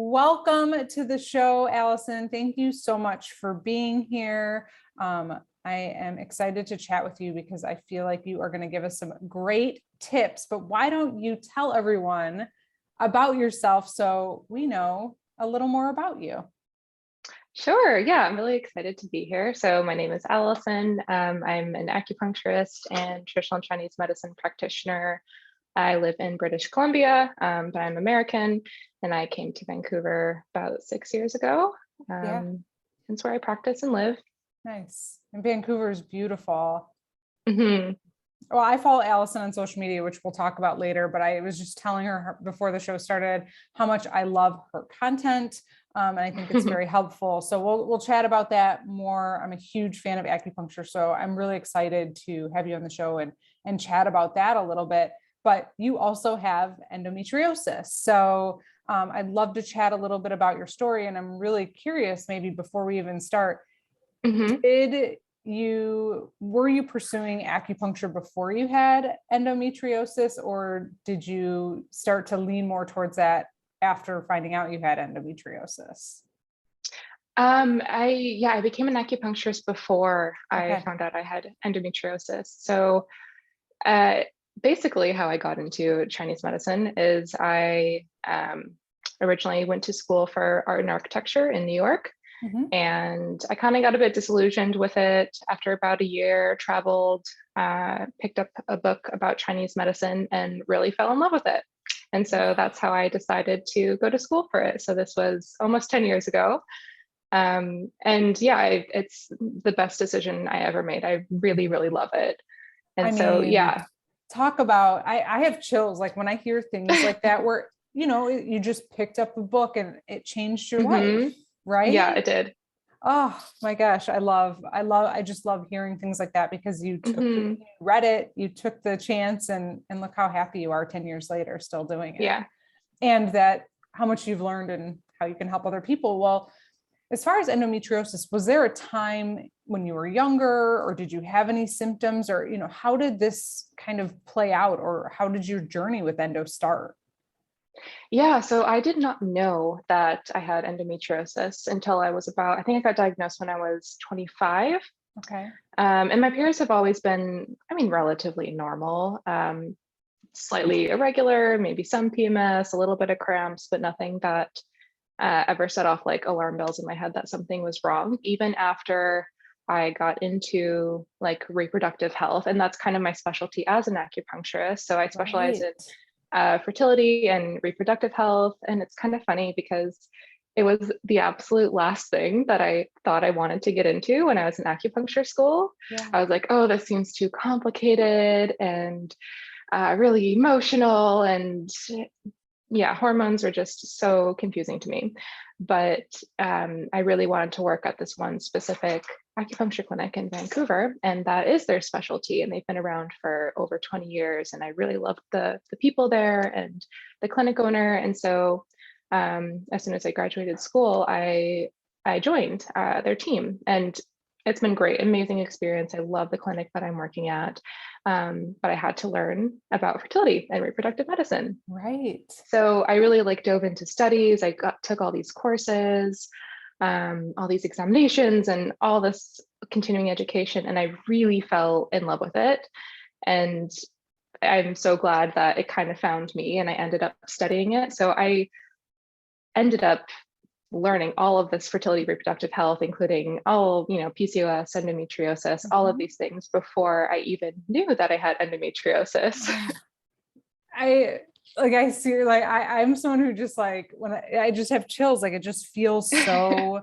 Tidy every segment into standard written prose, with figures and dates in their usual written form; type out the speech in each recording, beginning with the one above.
Welcome to the show, Allison. Thank you so much for being here. I am excited to chat with you because I feel like you are going to give us some great tips, but why don't you tell everyone about yourself so we know a little more about you? Sure. Yeah, I'm really excited to be here. So my name is Allison. I'm an acupuncturist and traditional Chinese medicine practitioner. I live in British Columbia, but I'm American, and I came to Vancouver about 6 years ago. Yeah, That's where I practice and live. nice. And Vancouver is beautiful. Hmm. Well, I follow Allison on social media, which we'll talk about later, but I was just telling her before the show started how much I love her content. And I think it's very helpful. So we'll chat about that more. I'm a huge fan of acupuncture, so I'm really excited to have you on the show and chat about that a little bit. But you also have endometriosis. So I'd love to chat a little bit about your story. And I'm really curious, maybe before we even start, Hmm. were you pursuing acupuncture before you had endometriosis, or did you start to lean more towards that after finding out you had endometriosis? I became an acupuncturist before I Okay. found out I had endometriosis. So uh, basically, how I got into Chinese medicine is I originally went to school for art and architecture in New York. Mhm. And I kind of got a bit disillusioned with it after about a year, traveled, picked up a book about Chinese medicine and really fell in love with it. And so that's how I decided to go to school for it. So this was almost 10 years ago. And yeah, it's the best decision I ever made. I really, really love it. I And so, mean, yeah. talk about, I have chills like when I hear things like that, where, you just picked up a book and it changed your life, Hmm. Yeah, right? it did. Oh my gosh, I just love hearing things like that because you Hmm. read it, you took the chance, and look how happy you are 10 years later still doing it. Yeah. And that how much you've learned and how you can help other people. Well, as far as endometriosis, was there a time when you were younger, or did you have any symptoms, or how did this kind of play out, or how did your journey with endo start? Yeah, so I did not know that I had endometriosis until I was about, I think I got diagnosed when I was 25. Okay. And my periods have always been, I mean, relatively normal, slightly irregular, maybe some PMS, a little bit of cramps, but nothing that ever set off like alarm bells in my head that something was wrong, even after I got into like reproductive health. And that's kind of my specialty as an acupuncturist. So I specialize in Right. fertility and reproductive health. And it's kind of funny because it was the absolute last thing that I thought I wanted to get into when I was in acupuncture school. Yeah. I was like, oh, this seems too complicated and really emotional. And yeah, hormones are just so confusing to me. But I really wanted to work at this one specific acupuncture clinic in Vancouver, and that is their specialty. And they've been around for over 20 years. And I really loved the people there and the clinic owner. And so as soon as I graduated school, I joined their team, and it's been great, amazing experience. I love the clinic that I'm working at, but I had to learn about fertility and reproductive medicine. Right. So I really like dove into studies. Took all these courses, all these examinations, and all this continuing education, and I really fell in love with it. And I'm so glad that it kind of found me, and I ended up studying it. So I ended up learning all of this fertility, reproductive health, including all, PCOS, endometriosis, all of Mhm. these things before I even knew that I had endometriosis. I I see, like I'm someone who just like when I just have chills, like it just feels so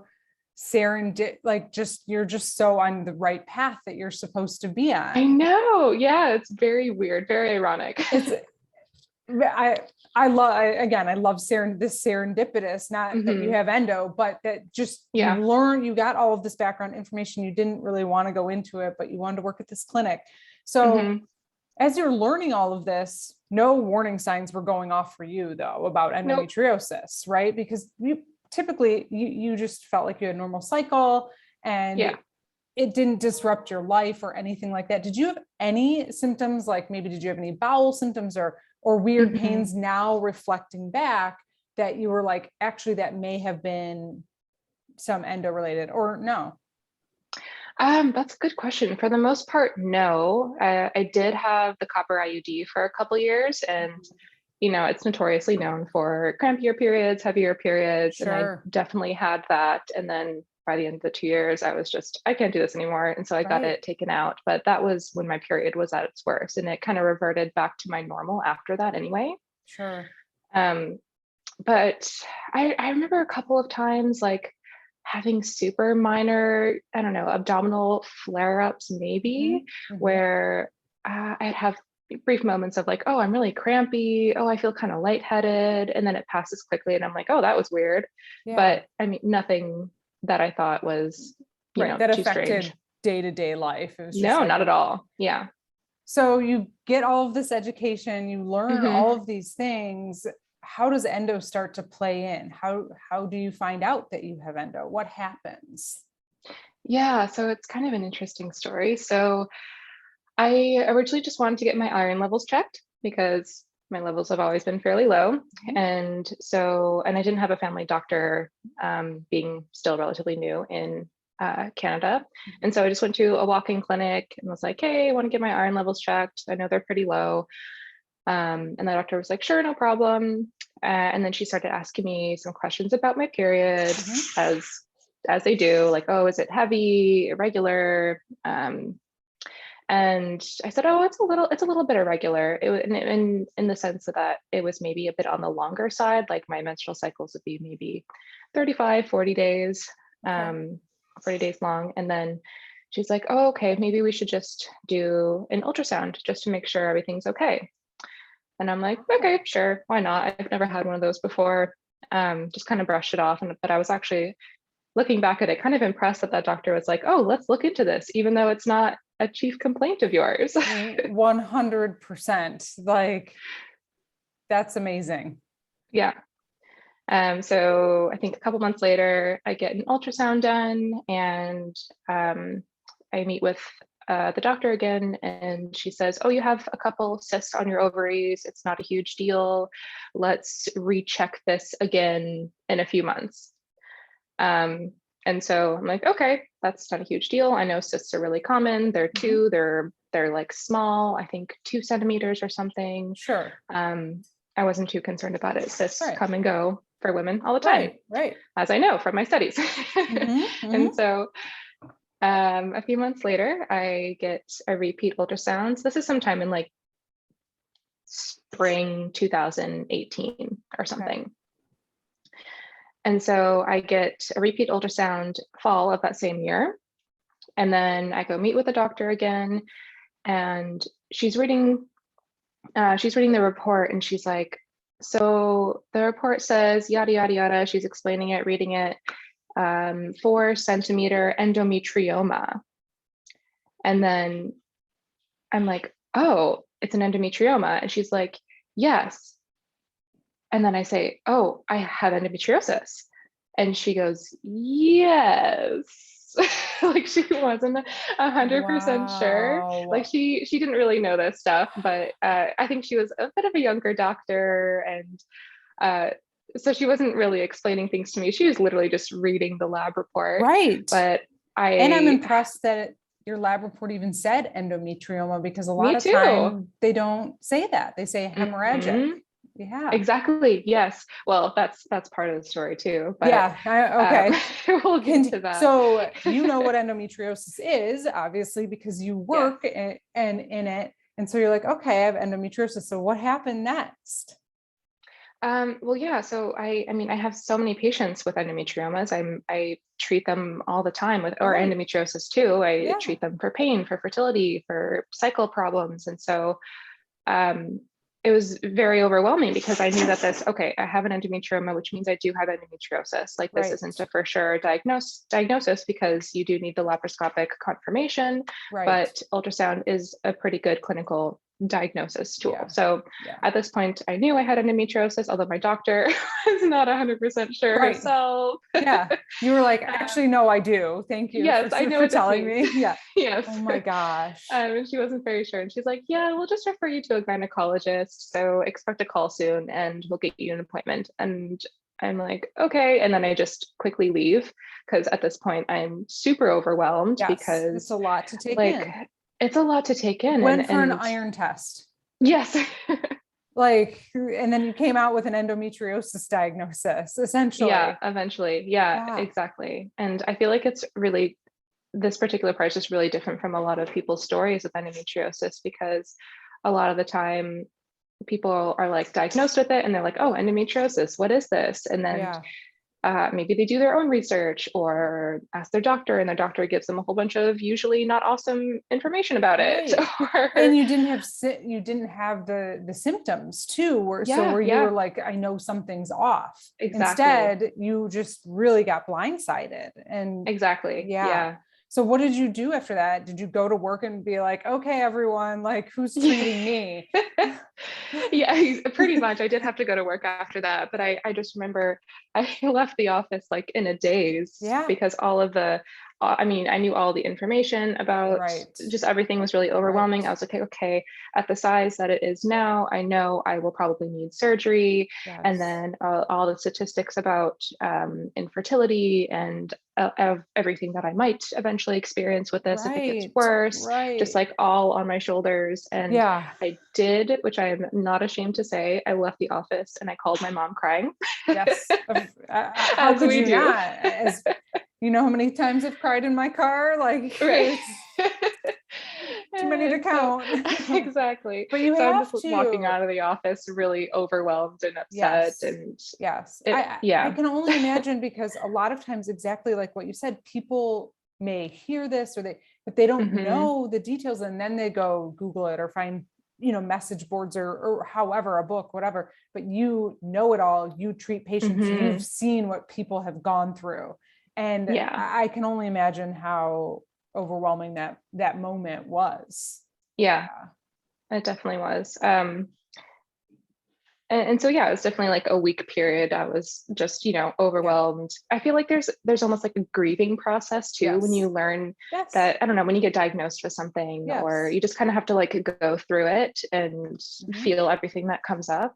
serendip, like just you're just so on the right path that you're supposed to be I on. know. Yeah, it's very weird, very ironic. It's I again, I love this serendipitous, not that you Hmm. have endo, but that just Yeah. you got all of this background information. You didn't really want to go into it, but you wanted to work at this clinic. So Hmm. as you're learning all of this, no warning signs were going off for you though about Nope. endometriosis, right? Because you just felt like you had a normal cycle, and Yeah. it didn't disrupt your life or anything like that. Did you have any symptoms, like maybe did you have any bowel symptoms or weird Hmm. pains now reflecting back that you were like, actually, that may have been some endo related, or no? That's a good question. For the most part, no. I did have the copper IUD for a couple years, and it's notoriously known for crampier periods, heavier periods, and I Sure. definitely had that. And then by the end of the 2 years, I was just, I can't do this anymore. And so I got Right. it taken out. But that was when my period was at its worst, and it kind of reverted back to my normal after that anyway. Sure. Um, but I remember a couple of times like having super minor, I don't know, abdominal flare-ups maybe, where I'd have brief moments of like, oh, I'm really crampy. Oh, I feel kind of lightheaded. And then it passes quickly and I'm like, oh, that was weird. Yeah. But I mean, nothing that I thought was, Right. That too affected strange. day-to-day life. It was just No, like, not at all. Yeah. so you get all of this education, you learn Mhm. all of these things. How does endo start to play in? How do you find out that you have endo? What happens? Yeah. So it's kind of an interesting story. So I originally just wanted to get my iron levels checked because my levels have always been fairly low. And I didn't have a family doctor, being still relatively new in Canada. And so I just went to a walk-in clinic and was like, hey, I want to get my iron levels checked. I know they're pretty low. And the doctor was like, sure, no problem. And then she started asking me some questions about my period, as they do, like, oh, is it heavy, irregular? And I said, oh, it's a little bit irregular. It was in the sense that it was maybe a bit on the longer side, like my menstrual cycles would be maybe 35, 40 days, 40 days long. And then she's like, oh, okay, maybe we should just do an ultrasound just to make sure everything's okay. And I'm like, okay, sure, why not? I've never had one of those before. Just kind of brushed it off. But I was actually, looking back at it, kind of impressed that that doctor was like, oh, let's look into this, even though it's not a chief complaint of yours. 100%. Like, that's amazing. Yeah. So I think a couple months later, I get an ultrasound done, and I meet with the doctor again, and she says, oh, you have a couple cysts on your ovaries. It's not a huge deal. Let's recheck this again in a few months. And so I'm like, okay, that's not a huge deal. I know cysts are really common. They're like small, I think 2 centimeters or something. Sure. I wasn't too concerned about it. Cysts come and go for women all the time, right. as I know from my studies. And so a few months later, I get a repeat ultrasound. This is sometime in like spring 2018 or something. And so I get a repeat ultrasound fall of that same year. And then I go meet with the doctor again, and she's reading the report, and she's like, so the report says yada, yada, yada. She's explaining it, reading it, 4-centimeter endometrioma. And then I'm like, oh, it's an endometrioma. And she's like, yes. And then I say, oh, I have endometriosis. And she goes, yes. Like she wasn't 100% sure. Like she didn't really know this stuff, but I think she was a bit of a younger doctor. And so she wasn't really explaining things to me. She was literally just reading the lab report. Right. But and I'm impressed that your lab report even said endometrioma, because a lot of time they don't say that. They say hemorrhagic. Yeah, exactly. Yes. Well, that's part of the story too. But okay. We'll get into that. So you know what endometriosis is, obviously, because you work in it. And so you're like, okay, I have endometriosis. So what happened next? Well, yeah. So I mean, I have so many patients with endometriomas. I treat them all the time or endometriosis too. I treat them for pain, for fertility, for cycle problems. And so it was very overwhelming, because I knew that I have an endometrioma, which means I do have endometriosis. Like this isn't a for sure diagnosis, because you do need the laparoscopic confirmation, but ultrasound is a pretty good clinical diagnosis tool. Yeah. So Yeah. at this point, I knew I had endometriosis, although my doctor was not 100% sure Right. herself. Yeah. You were like, actually, no, I do. Thank you Yes, I know for what this telling means. me. Yeah. Yes. Oh my gosh. She wasn't very sure. And she's like, yeah, we'll just refer you to a gynecologist. So expect a call soon and we'll get you an appointment. And I'm like, okay. And then I just quickly leave because at this point I'm super overwhelmed Yes. because It's a lot to take like in. it's a lot to take in. Went for an And iron test. yes. Like, and then you came out with an endometriosis diagnosis, essentially. Yeah, eventually. Yeah, Yeah. exactly. And I feel like it's really, this particular part is just really different from a lot of people's stories with endometriosis because a lot of the time people are like diagnosed with it and they're like, oh, endometriosis, what is this? And then Yeah. maybe they do their own research or ask their doctor and their doctor gives them a whole bunch of usually not awesome information about it. Right. And you didn't have the symptoms too, where you were like, I know something's off. Exactly. Instead, you just really got blindsided. And Exactly. yeah. Yeah. So what did you do after that? Did you go to work and be like, okay, everyone, like who's treating me? Yeah, pretty much. I did have to go to work after that, but I just remember I left the office like in a daze because all of the, I mean, I knew all the information about just everything was really overwhelming. Right. I was like, okay, at the size that it is now, I know I will probably need surgery. Yes. And then all the statistics about infertility and of everything that I might eventually experience with this if it gets worse, just like all on my shoulders. And I did, which I am not ashamed to say, I left the office and I called my mom crying. Yes. How could you not? As you know how many times I've cried in my car? Like, right. Too many to count. Exactly. But you I'm have just to walking out of the office really overwhelmed and upset. And I can only imagine because a lot of times, exactly like what you said, people may hear this but they don't know the details, and then they go Google it or find message boards or however, a book, whatever, but you know it all. You treat patients, you've seen what people have gone through. And I can only imagine how overwhelming that moment was. Yeah, it definitely was. And so, yeah, it was definitely like a week period. I was just, overwhelmed. I feel like there's almost like a grieving process too, when you learn that, I don't know, when you get diagnosed with something or you just kind of have to like go through it and feel everything that comes up.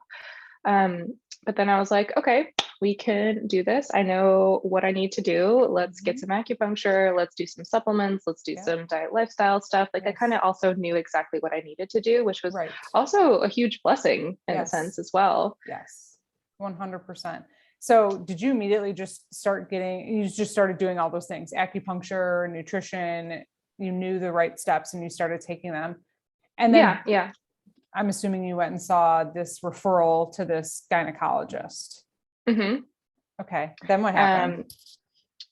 But then I was like, okay, we can do this. I know what I need to do. Let's get some acupuncture. Let's do some supplements. Let's do some diet lifestyle stuff. Like I kind of also knew exactly what I needed to do, which was also a huge blessing in a sense as well. Yes, 100%. So did you immediately just you just started doing all those things, acupuncture, nutrition, you knew the right steps and you started taking them? And then I'm assuming you went and saw this referral to this gynecologist. Okay. Then what happened?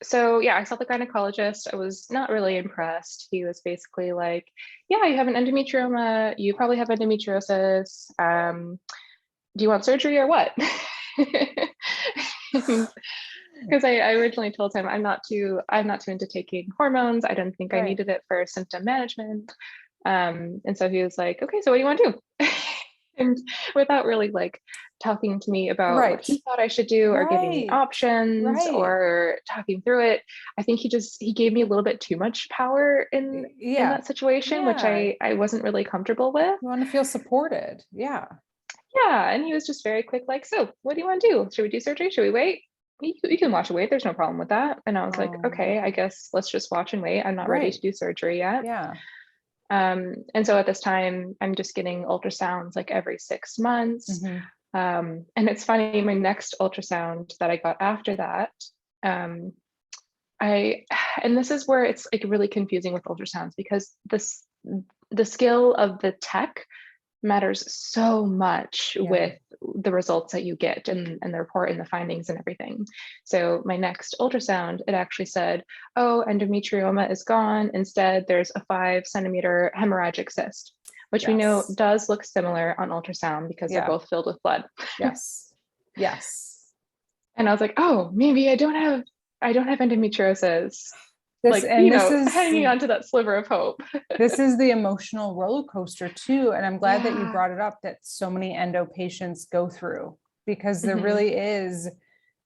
So I saw the gynecologist. I was not really impressed. He was basically like, yeah, you have an endometrioma. You probably have endometriosis. Do you want surgery or what? Because I originally told him I'm not too into taking hormones. I didn't think I needed it for symptom management. And so he was like, okay, so what do you want to do? And without really like talking to me about what he thought I should do or giving me options or talking through it, I think he gave me a little bit too much power in that situation, which I wasn't really comfortable with. You want to feel supported. Yeah. And he was just very quick, like, so what do you want to do? Should we do surgery? Should we wait? You can watch and wait. There's no problem with that. And I was like, okay, I guess let's just watch and wait. I'm not ready to do surgery yet. Yeah. And so at this time, I'm just getting ultrasounds like every 6 months. And it's funny, my next ultrasound that I got after that, and this is where it's like really confusing with ultrasounds because the skill of the tech matters so much with the results that you get and the report and the findings and everything. So my next ultrasound, it actually said, oh, endometrioma is gone. Instead, there's a 5-centimeter hemorrhagic cyst, which we know does look similar on ultrasound because they're both filled with blood. Yes. And I was like, oh, maybe I don't have endometriosis. This, like, and this hanging is, onto that sliver of hope. this is the emotional roller coaster too. And I'm glad that you Yeah. brought it up, that so many endo patients go through, because there Mhm. really is,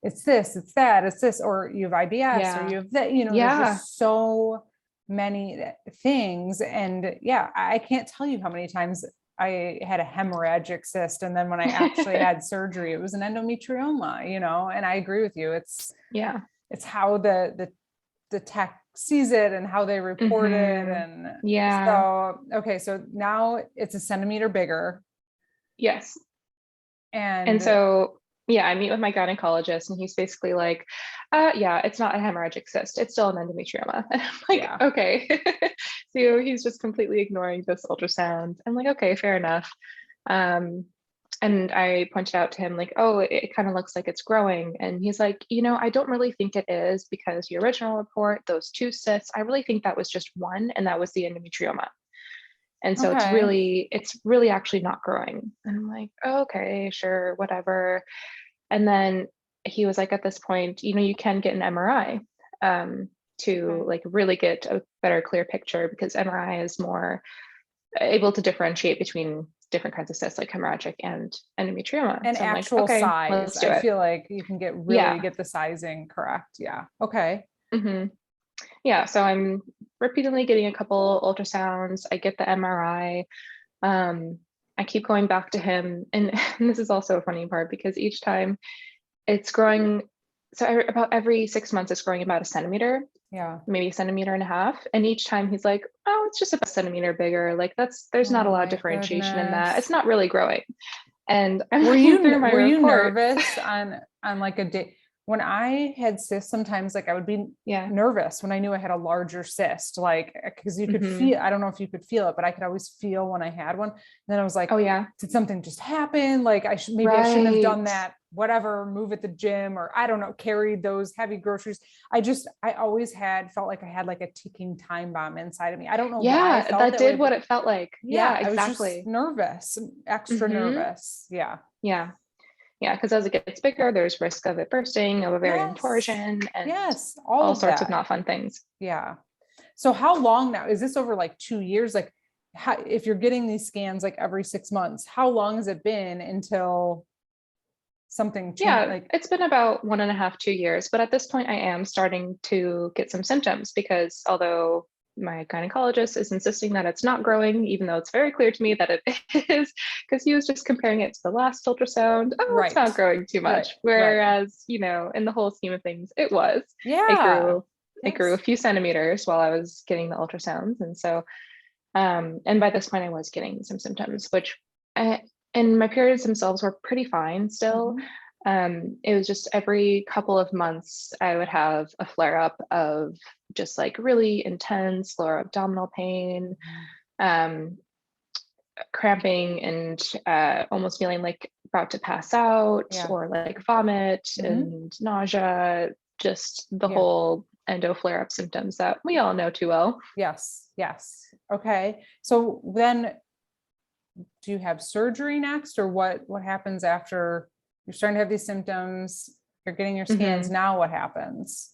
it's this, it's that, it's this, or you have IBS, or Yeah. you have that, there's Yeah. just so many things. And yeah, I can't tell you how many times I had a hemorrhagic cyst. And then when I actually had surgery, it was an endometrioma, and I agree with you. Yeah. It's how the tech sees it and how they report it. Mhm. And Yeah. so, okay, so now it's a centimeter bigger. Yes. And And so, yeah, I meet with my gynecologist and he's basically like, yeah, it's not a hemorrhagic cyst. It's still an endometrioma. And I'm like, yeah, okay. So he's just completely ignoring this ultrasound. I'm like, okay, fair enough. Um, and I pointed out to him like, oh, it kind of looks like it's growing. And he's like, I don't really think it is, because your original report, those 2 cysts, I really think that was just one, and that was the endometrioma. And so okay, it's really actually not growing. And I'm like, oh, okay, sure, whatever. And then he was like, at this point, you can get an MRI, to okay. like really get a better, clear picture, because MRI is more able to differentiate between different kinds of cysts, like hemorrhagic and endometrioma. And So I'm like, actual okay, size, let's do I it. feel like you can really Yeah. get the sizing correct. Yeah. Okay. Hmm. Yeah. So I'm repeatedly getting a couple ultrasounds. I get the MRI. Um, I keep going back to him, and, and this is also a funny part, because each time it's growing. So about every 6 months, it's growing about a centimeter, Yeah. maybe a centimeter and a half. And each time he's like, oh, it's just about a centimeter bigger. Like there's not Oh a lot of my differentiation in that. It's goodness. not really growing. And I'm Were looking you through my were you report. nervous on like a day when I had cysts? Sometimes like I would be Yeah. nervous when I knew I had a larger cyst, like because you could Hmm. feel, I don't know if you could feel it, but I could always feel when I had one. And then I was like, Oh yeah. did something just happen? Like maybe I shouldn't have done Right. that, whatever, move at the gym, or I don't know, carried those heavy groceries. I always felt like I had like a ticking time bomb inside of me. I don't know why I Yeah, felt that that way, did but what it felt like. Yeah, yeah, I was just exactly. nervous, extra Hmm. nervous. Yeah. Yeah. Yeah, because as it gets bigger, there's risk of it bursting, of ovarian Yes. torsion, and Yes. All all of sorts of that. not fun things. Yeah. So how long now? Is this over like 2 years? Like if you're getting these scans like every 6 months, how long has it been until something changed? Yeah, Like, it's been about 1.5, 2 years, but at this point I am starting to get some symptoms, because although my gynecologist is insisting that it's not growing, even though it's very clear to me that it is, because he was just comparing it to the last ultrasound. Oh, it's right. not growing too Right. much. Right. Whereas, in the whole scheme of things, it was. It Yeah. grew, it grew a Yes. few centimeters while I was getting the ultrasounds. And so, and by this point I was getting some symptoms, which I, and my periods themselves were pretty fine still. Mhm. It was just every couple of months I would have a flare up of just like really intense lower abdominal pain, um, cramping, and almost feeling like about to pass out, Yeah. or like vomit Mhm. and nausea, just the Yeah. whole endo flare up symptoms that we all know too well. Yes. Yes. Okay. So then do you have surgery next, or what happens after you're starting to have these symptoms, you're getting your scans? Mhm. Now what happens?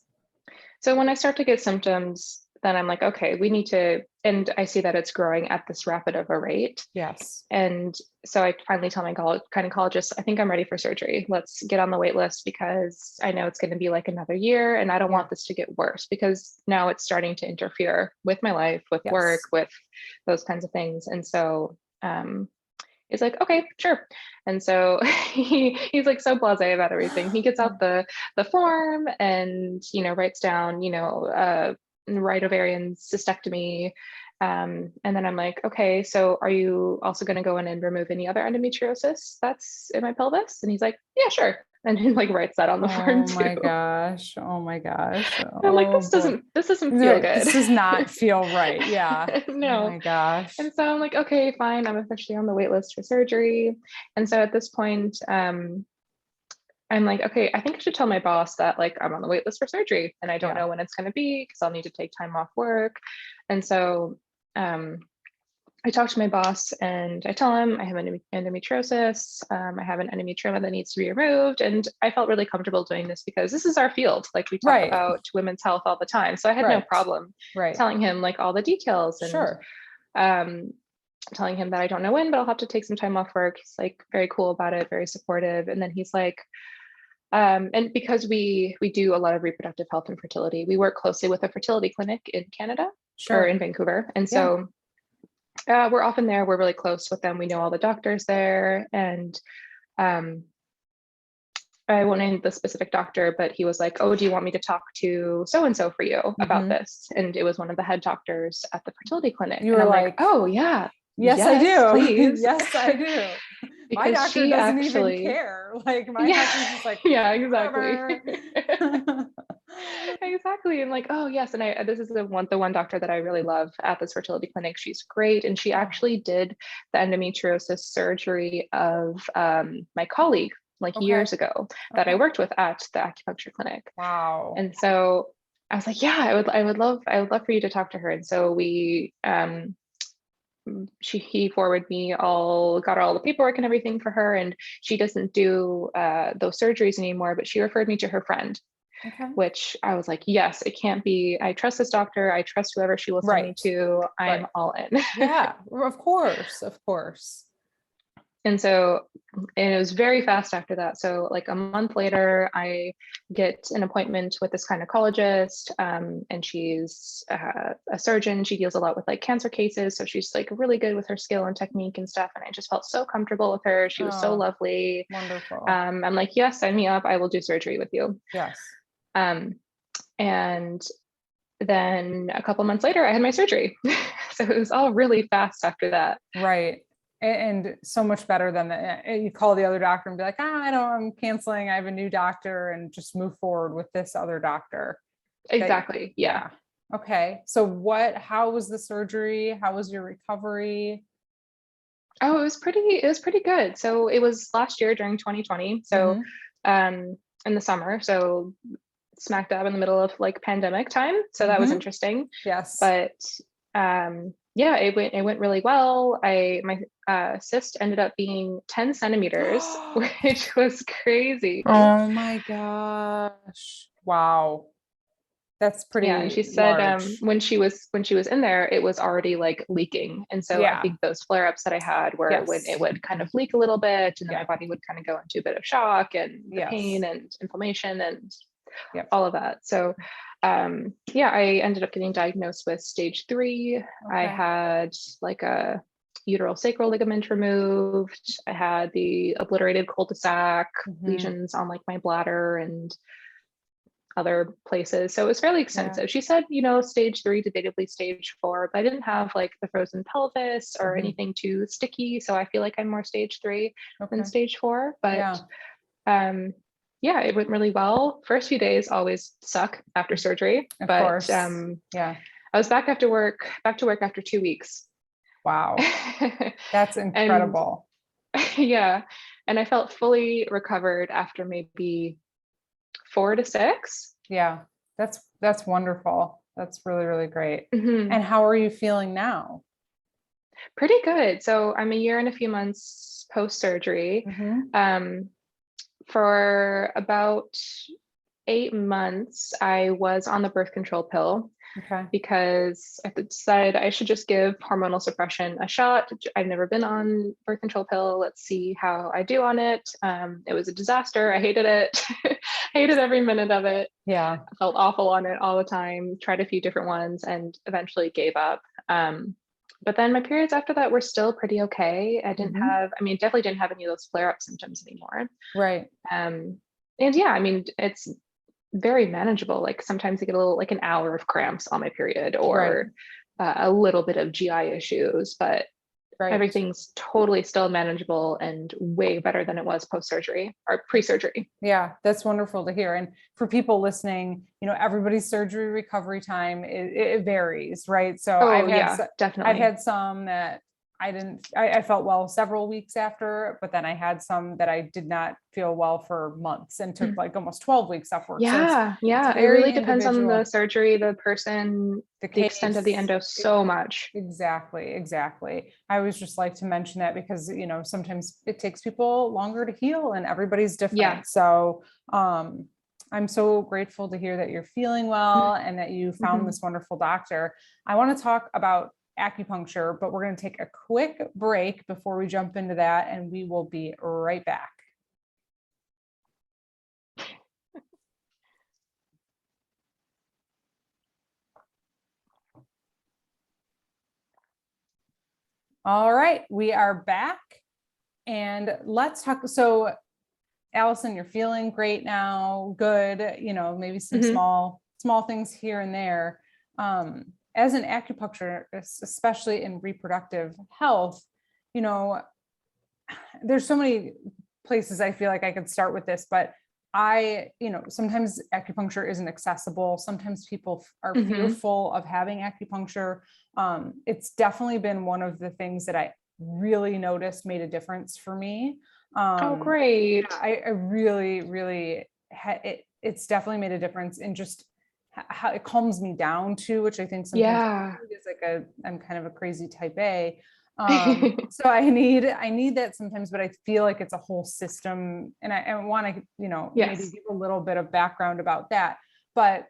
So when I start to get symptoms, then I'm like, okay, we need to, and I see that it's growing at this rapid of a rate. Yes. And so I finally tell my gynecologist, I think I'm ready for surgery. Let's get on the wait list, because I know it's going to be like another year, and I don't Yeah. want this to get worse, because now it's starting to interfere with my life, with work, Yes. with those kinds of things. And so he's like, okay, sure. And so he's like so blasé about everything. He gets out the form, and writes down right ovarian cystectomy. And then I'm like, okay, so are you also going to go in and remove any other endometriosis that's in my pelvis? And he's like, yeah, sure. And he like writes that on the form Oh too. my gosh. Oh my gosh. I'm like, Oh boy. this doesn't feel Right. good. This does not feel right. Yeah. Oh No. my gosh. And so I'm like, okay, fine. I'm officially on the wait list for surgery. And so at this point, I'm like, okay, I think I should tell my boss that like I'm on the wait list for surgery, and I don't Yeah. know when it's going to be, because I'll need to take time off work. And so, I talk to my boss and I tell him I have endometriosis. I have an endometrioma that needs to be removed. And I felt really comfortable doing this because this is our field. Like we talk Right. about women's health all the time. So I had no problem telling him like all the details and telling him that I don't know when, but I'll have to take some time off work. He's like very cool about it, very supportive. And then he's like, and because we do a lot of reproductive health and fertility, we work closely with a fertility clinic in Canada or in Vancouver. And so we're often there. We're really close with them. We know all the doctors there. And I won't name the specific doctor, but he was like, oh, do you want me to talk to so-and-so for you about this? And it was one of the head doctors at the fertility clinic. You were like, oh yeah. Yes, I do. Please. Yes, I do. My doctor doesn't even care. Like my doctor's just like, yeah, exactly. Exactly. And like, oh yes. And this is the one doctor that I really love at this fertility clinic. She's great. And she actually did the endometriosis surgery of my colleague like years ago that I worked with at the acupuncture clinic. Wow. And so I was like, yeah, I would love for you to talk to her. And so we he forwarded me got all the paperwork and everything for her, and she doesn't do those surgeries anymore, but she referred me to her friend, which I was like, yes, it can't be, I trust this doctor, I trust whoever she will send me to, I'm all in. Yeah, of course. And so, and it was very fast after that. So like a month later, I get an appointment with this gynecologist, and she's a surgeon. She deals a lot with like cancer cases. So she's like really good with her skill and technique and stuff. And I just felt so comfortable with her. She was so lovely. Wonderful. I'm like, yes, sign me up. I will do surgery with you. Yes. And then a couple months later, I had my surgery. So it was all really fast after that. Right. And so much better than you call the other doctor and be like, I'm canceling. I have a new doctor, and just move forward with this other doctor. Exactly. Yeah. Okay. So how was the surgery? How was your recovery? Oh, it was pretty good. So it was last year during 2020. So, in the summer, so smack dab in the middle of like pandemic time. So that was interesting. Yes. But, yeah, it went really well. My cyst ended up being 10 centimeters, which was crazy. Oh my gosh. Wow. That's pretty. Yeah. And she said, when she was in there, it was already like leaking. And so I think those flare-ups that I had where it would kind of leak a little bit, and then my body would kind of go into a bit of shock and the pain and inflammation and all of that. So I ended up getting diagnosed with stage 3. I had like a uteral sacral ligament removed. I had the obliterated cul-de-sac lesions on like my bladder and other places. So it was fairly extensive. She said, stage 3 debatably stage 4, but I didn't have like the frozen pelvis or anything too sticky. So I feel like I'm more stage 3 than stage 4, but yeah, it went really well. First few days always suck after surgery, but I was back to work after 2 weeks. Wow. That's incredible. And I felt fully recovered after maybe 4 to 6. Yeah. That's wonderful. That's really, really great. And how are you feeling now? Pretty good. So I'm a year and a few months post-surgery. For about 8 months, I was on the birth control pill because I decided I should just give hormonal suppression a shot. I've never been on birth control pill. Let's see how I do on it. It was a disaster. I hated it. Hated every minute of it. Yeah. I felt awful on it all the time. Tried a few different ones and eventually gave up. But then my periods after that were still pretty okay. Definitely didn't have any of those flare-up symptoms anymore. Right. And yeah, it's very manageable. Like sometimes I get a little, like an hour of cramps on my period or a little bit of GI issues, but everything's totally still manageable and way better than it was post-surgery or pre-surgery. Yeah, that's wonderful to hear. And for people listening, everybody's surgery recovery time, it varies, right? So definitely. I've had some that I felt well several weeks after, but then I had some that I did not feel well for months and took like almost 12 weeks off work. So Yeah. Yeah. it's It really very depends on the individual. surgery, the person, The the extent of the case. endo so much. Exactly. I always just like to mention that because, sometimes it takes people longer to heal and everybody's Yeah. different. So, I'm so grateful to hear that you're feeling well and that you found Mhm. this wonderful doctor. I want to talk about acupuncture, but we're going to take a quick break before we jump into that, and we will be right back. All right, we are back and let's talk. So Allison, you're feeling great now. Good. Maybe some Mhm. small things here and there. As an acupuncturist, especially in reproductive health, you know, there's so many places I feel like I could start with this, but sometimes acupuncture isn't accessible. Sometimes people are Mhm. fearful of having acupuncture. It's definitely been one of the things that I really noticed made a difference for me. Oh, Yeah, great. I really, really, it's definitely made a difference in just how it calms me down too, which I think sometimes Yeah. is like I'm kind of a crazy type A. So I need that sometimes, but I feel like it's a whole system, and I want to, maybe Yes. give a little bit of background about that. But,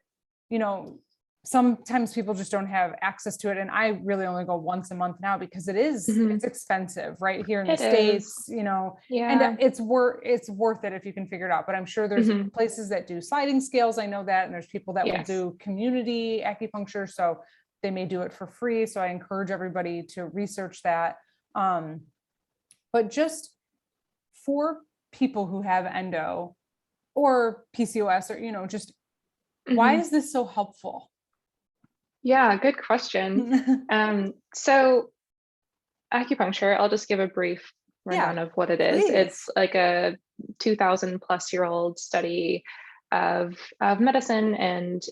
you know, sometimes people just don't have access to it. And I really only go once a month now because Mhm. it's expensive right here in the It is. States, and Yeah. it's worth it if you can figure it out. But I'm sure there's Mhm. places that do sliding scales. I know that, and there's people that will Yes. do community acupuncture. So they may do it for free. So I encourage everybody to research that. Um, but just for people who have endo or PCOS or, just why Mhm. is this so helpful? Yeah, good question. So acupuncture, I'll just give a brief Yeah, rundown of what it is. please. It's like a 2000 plus year old study of medicine, and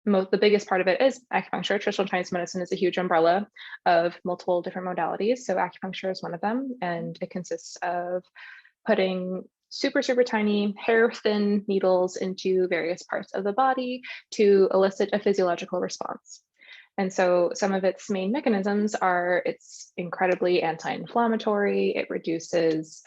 the biggest part of it is acupuncture. Traditional Chinese medicine is a huge umbrella of multiple different modalities. So acupuncture is one of them, and it consists of putting super, super tiny, hair thin needles into various parts of the body to elicit a physiological response. And so some of its main mechanisms are it's incredibly anti-inflammatory, it reduces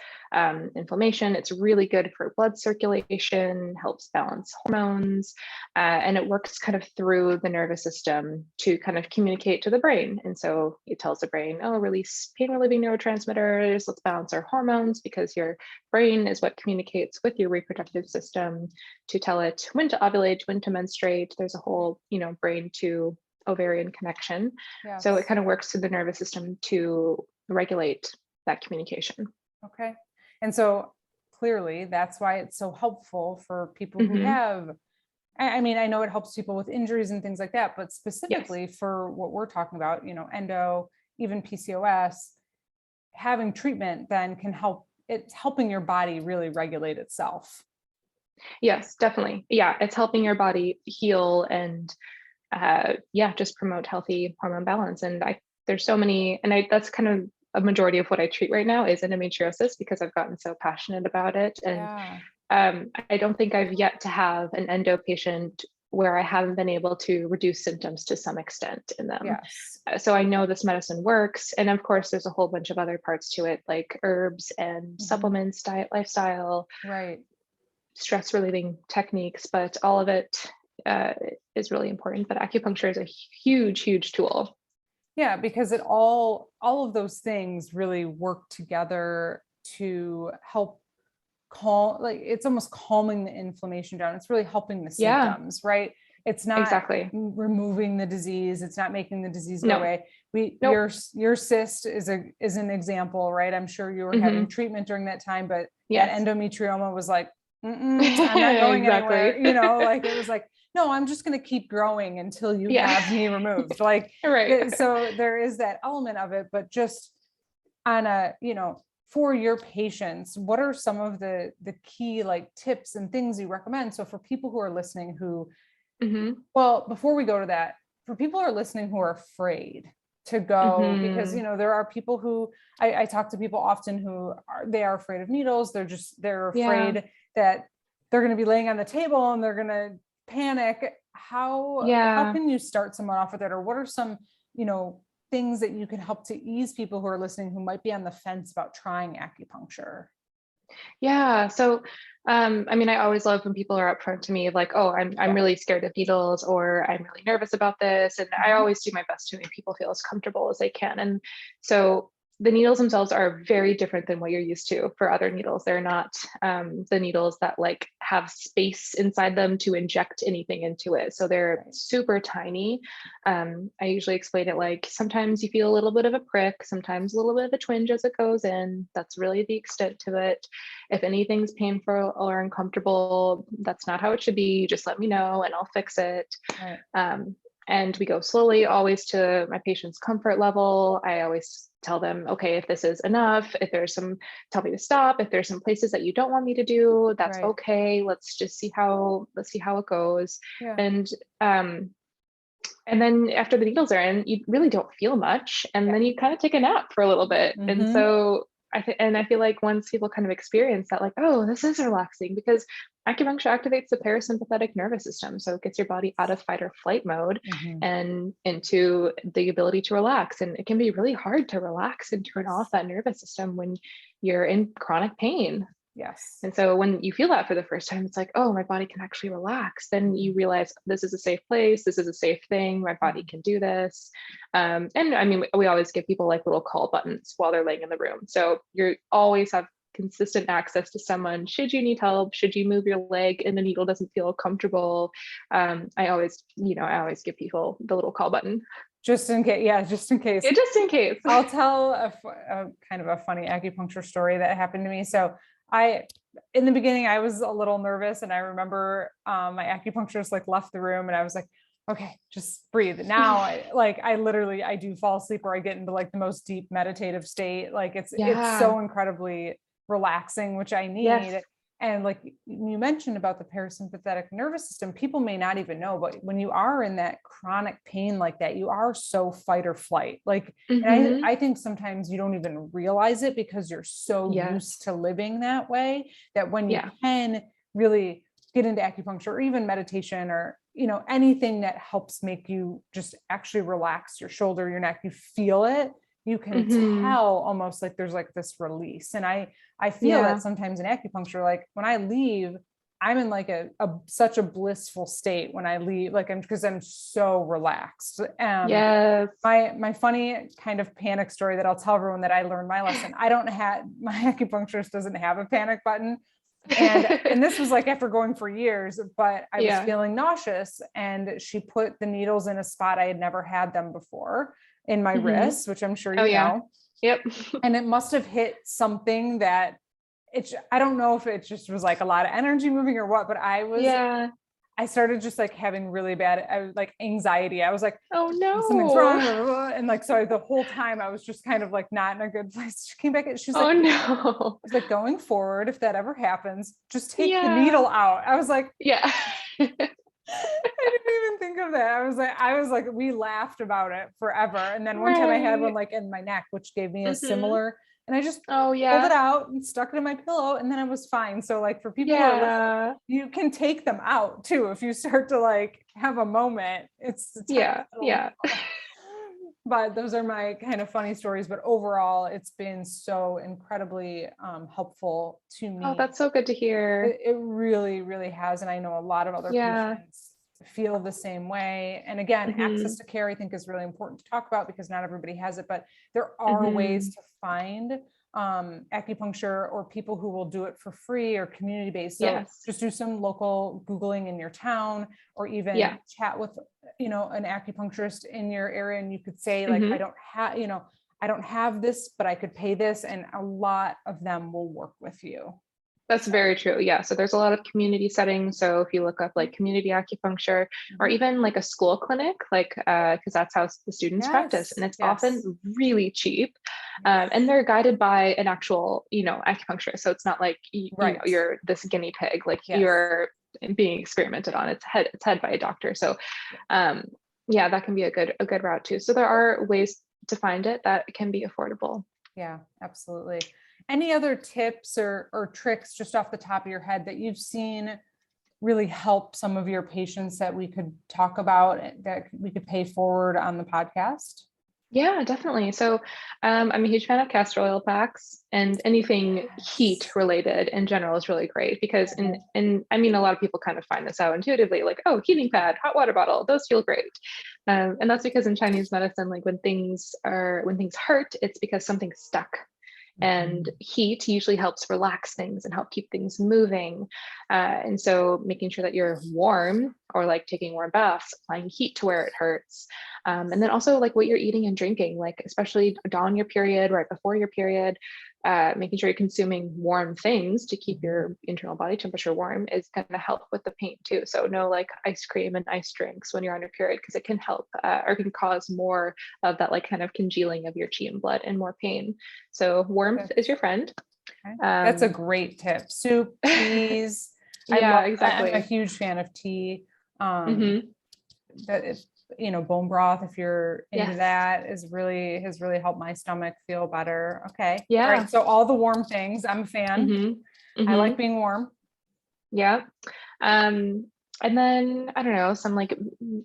inflammation, it's really good for blood circulation, helps balance hormones, and it works kind of through the nervous system to kind of communicate to the brain. And so it tells the brain, oh, release pain relieving neurotransmitters, let's balance our hormones, because your brain is what communicates with your reproductive system to tell it when to ovulate, when to menstruate. There's a whole, brain to ovarian connection. So it Yes. kind of works through the nervous system to regulate that communication. Okay. And so clearly that's why it's so helpful for people who Hmm. have, I mean, I know it helps people with injuries and things like that, but Yes. specifically for what we're talking about, endo, even PCOS, having treatment then can help. It's helping your body really regulate itself. Yes, definitely. Yeah, it's helping your body heal and yeah, just promote healthy hormone balance. And there's so many, and that's kind of a majority of what I treat right now is endometriosis because I've gotten so passionate about it. And Yeah. I don't think I've yet to have an endo patient where I haven't been able to reduce symptoms to some extent in them. Yes. So I know this medicine works. And of course, there's a whole bunch of other parts to it, like herbs and Mhm. supplements, diet, lifestyle, Right. stress relieving techniques, but all of it uh, is really important. But acupuncture is a huge, huge tool. Yeah, because all of those things really work together to help calm, like it's almost calming the inflammation down. It's really helping the Yeah, symptoms, right? It's not exactly. removing the disease. It's not making the disease go No, away. We nope. your cyst is an example, right? I'm sure you were having Hmm. treatment during that time, but that Yes, endometrioma was like, I'm not going anywhere. exactly. Like it was like, no, I'm just going to keep growing until you Yeah, have me removed. Like, right. so there is that element of it, but just on for your patients, what are some of the key like tips and things you recommend? So for people who are listening who, Hmm. well, before we go to that, for people who are listening who are afraid, to go, because, Mhm. there are people who I talk to people often who are afraid of needles. They're Yeah. afraid that they're going to be laying on the table and they're going to panic. How Yeah. can you start someone off with it? Or what are some, things that you can help to ease people who are listening who might be on the fence about trying acupuncture? Yeah. So, I mean, I always love when people are upfront to me, like, "Oh, I'm Yeah. really scared of needles," or "I'm really nervous about this," and I Mhm. always do my best to make people feel as comfortable as they can. And so, the needles themselves are very different than what you're used to for other needles. They're not the needles that like have space inside them to inject anything into it. So they're Right. super tiny. I usually explain it like sometimes you feel a little bit of a prick, sometimes a little bit of a twinge as it goes in. That's really the extent to it. If anything's painful or uncomfortable, that's not how it should be. Just let me know and I'll fix it. Right. Um, and we go slowly, always to my patient's comfort level. I always tell them, okay, if this is enough, if there's some, tell me to stop. If there's some places that you don't want me to do, that's Right. okay. Let's see how it goes. Yeah. And um, and then after the needles are in, you really don't feel much. And Yeah. then you kind of take a nap for a little bit. And Hmm. so I feel like once people kind of experience that, like, oh, this is relaxing because acupuncture activates the parasympathetic nervous system. So it gets your body out of fight or flight mode Hmm. and into the ability to relax. And it can be really hard to relax and turn off that nervous system when you're in chronic pain. Yes. And so when you feel that for the first time, it's like, oh, my body can actually relax. Then you realize this is a safe place. This is a safe thing. My body Mhm. can do this. And I mean, we always give people like little call buttons while they're laying in the room. So you always have consistent access to someone. Should you need help? Should you move your leg and the needle doesn't feel comfortable? I always give people the little call button. Just in case. Yeah. Just in case. Yeah, just in case. I'll tell a kind of a funny acupuncture story that happened to me. So I, in the beginning, I was a little nervous, and I remember my acupuncturist like left the room, and I was like, okay, just breathe. Now, I do fall asleep, or I get into like the most deep meditative state. Like it's Yeah. so incredibly relaxing, which I Yes. need. And like you mentioned about the parasympathetic nervous system, people may not even know, but when you are in that chronic pain like that, you are so fight or flight. Like, and Hmm. I think sometimes you don't even realize it because you're so used Yes. to living that way, that when you Yeah. can really get into acupuncture or even meditation, or anything that helps make you just actually relax your shoulder, your neck, you feel it, you can Hmm. tell almost like there's like this release. And I feel that Yeah. sometimes in acupuncture, like when I leave, I'm in like a such a blissful state when I leave, like because I'm so relaxed. Yes. My funny kind of panic story that I'll tell everyone, that I learned my lesson. I don't have My acupuncturist doesn't have a panic button. And this was like after going for years, but I was Yeah. feeling nauseous, and she put the needles in a spot I had never had them before, in my Hmm. wrist, which I'm sure Oh, you yeah. know. Yep. And it must have hit something that I don't know if it just was like a lot of energy moving or what, but Yeah. I started just like having really bad, like anxiety. I was like, Oh, something's no. wrong. Blah, blah, blah. And like, so the whole time I was just kind of like not in a good place. She came back and Oh, no. she's like, going forward, if that ever happens, just take the Yeah. needle out. I was like, Yeah. I didn't even think of that. I was like, we laughed about it forever. And then one time I had one Right. like in my neck, which gave me a Hmm. similar, and I just Oh, pulled it yeah. out and stuck it in my pillow, and then I was fine. So like for people who are listening, Yeah. you can take them out too. If you start to like have a moment, it's a tiny Yeah. little Yeah. needle. But those are my kind of funny stories. But overall, it's been so incredibly helpful to Oh, me. that's so good to hear. It really, really has. And I know a lot of other Yeah. patients feel the same way. And again, access Hmm. to care, I think, is really important to talk about because not everybody has it, but there are ways Hmm. to find acupuncture, or people who will do it for free or community based. So Yes. just do some local Googling in your town, or Yeah. even chat with, an acupuncturist in your area. And you could say like, Hmm. I don't have this, but I could pay this. And a lot of them will work with you. That's So, very true. Yeah. So there's a lot of community settings. So if you look up like community acupuncture or mhm. even like a school clinic, like, because that's how the students practice, Yes, and it's yes, often really cheap. And yes. they're guided by an actual, acupuncturist. So it's not like, Right. you're this guinea pig, like Yes. you're being experimented on. It's head by a doctor. So, Yeah. um, yeah, that can be a good route too. So there are ways to find it, that can be affordable. Yeah, absolutely. Any other tips or tricks just off the top of your head that you've seen really help some of your patients that we could talk about, that we could pay forward on the podcast? Yeah, definitely. So I'm a huge fan of Castor Oil Packs, and anything heat related in general is really great because in I mean, a lot of people kind of find this out intuitively, like, oh, heating pad, hot water bottle, those feel great. And that's because in Chinese medicine, like when things hurt, it's because something's stuck. And heat usually helps relax things and help keep things moving. And so making sure that you're warm, or like taking warm baths, applying heat to where it hurts. And then also like what you're eating and drinking, like especially during your period, right before your period, making sure you're consuming warm things to keep your internal body temperature warm is going to help with the pain too. So no like ice cream and ice drinks when you're on your period, because it can help or can cause more of that like kind of congealing of your chi and blood and more pain. So warmth is your friend. Okay. That's a great tip. Soup, teas. Yeah, exactly. I'm a huge fan of tea. That is, bone broth, if you're into that, has really helped my stomach feel better. Okay. Yeah. All right. So all the warm things, I'm a fan. I like being warm. Yeah. And then I don't know, some like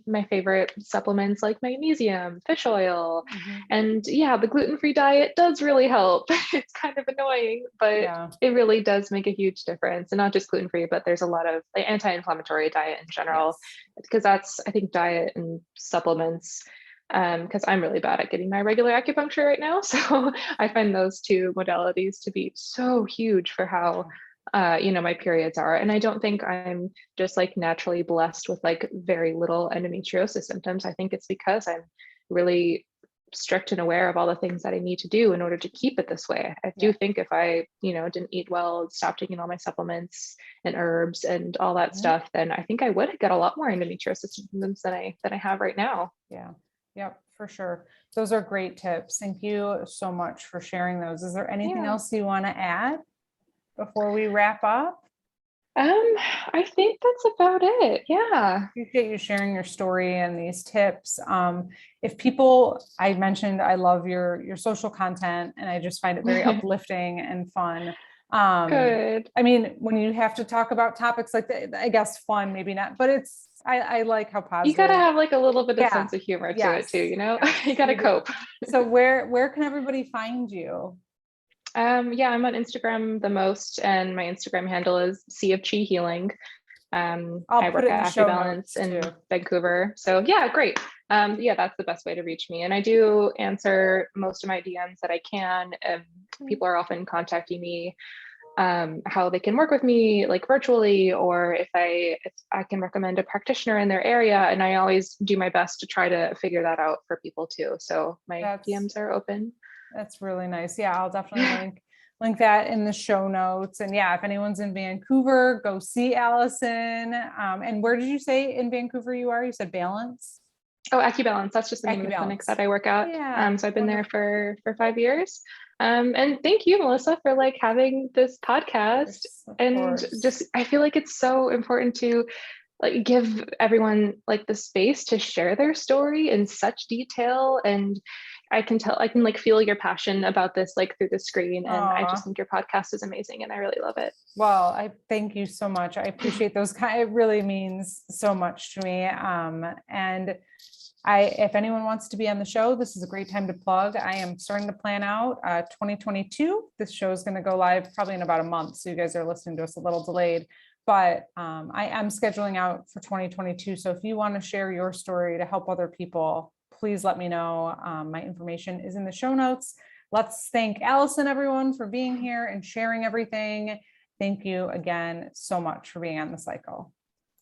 my favorite supplements like magnesium, fish oil, and yeah, the gluten-free diet does really help. It's kind of annoying, but it really does make a huge difference. And not just gluten-free, but there's a lot of like anti-inflammatory diet in general, because that's, I think, diet and supplements. Because I'm really bad at getting my regular acupuncture right now. So I find those two modalities to be so huge for how my periods are. And I don't think I'm just like naturally blessed with like very little endometriosis symptoms. I think it's because I'm really strict and aware of all the things that I need to do in order to keep it this way. I do think if I, didn't eat well, stopped taking all my supplements and herbs and all that stuff, then I think I would get a lot more endometriosis symptoms than I have right now. Yeah. Yep, for sure. Those are great tips. Thank you so much for sharing those. Is there anything else you want to add before we wrap up? I think that's about it. Yeah. Appreciate you sharing your story and these tips. I mentioned, I love your social content, and I just find it very uplifting and fun. Good. I mean, when you have to talk about topics like that, I guess fun, maybe not, but I like how positive. You gotta have like a little bit of sense of humor to it too, you gotta cope. So where can everybody find you? I'm on Instagram the most, and my Instagram handle is Sea of Chi Healing. I work at AcuBalance in Vancouver. So yeah, great. That's the best way to reach me. And I do answer most of my DMs that I can. People are often contacting me how they can work with me like virtually, or if I can recommend a practitioner in their area. And I always do my best to try to figure that out for people too. So my DMs are open. That's really nice. Yeah, I'll definitely link that in the show notes. And yeah, if anyone's in Vancouver, go see Allison. And where did you say in Vancouver you are? You said Balance? Oh, AcuBalance. That's just the name of the clinic that I work at. Yeah. So I've been there for 5 years. And thank you, Melissa, for like having this podcast. And just, I feel like it's so important to like give everyone like the space to share their story in such detail. And I can like feel your passion about this like through the screen. And I just think your podcast is amazing and I really love it. Well, I thank you so much. I appreciate those. It really means so much to me. And if anyone wants to be on the show, this is a great time to plug. I am starting to plan out 2022. This show is going to go live probably in about a month. So you guys are listening to us a little delayed, but I am scheduling out for 2022. So if you want to share your story to help other people, please let me know. My information is in the show notes. Let's thank Allison, everyone, for being here and sharing everything. Thank you again so much for being on the cycle.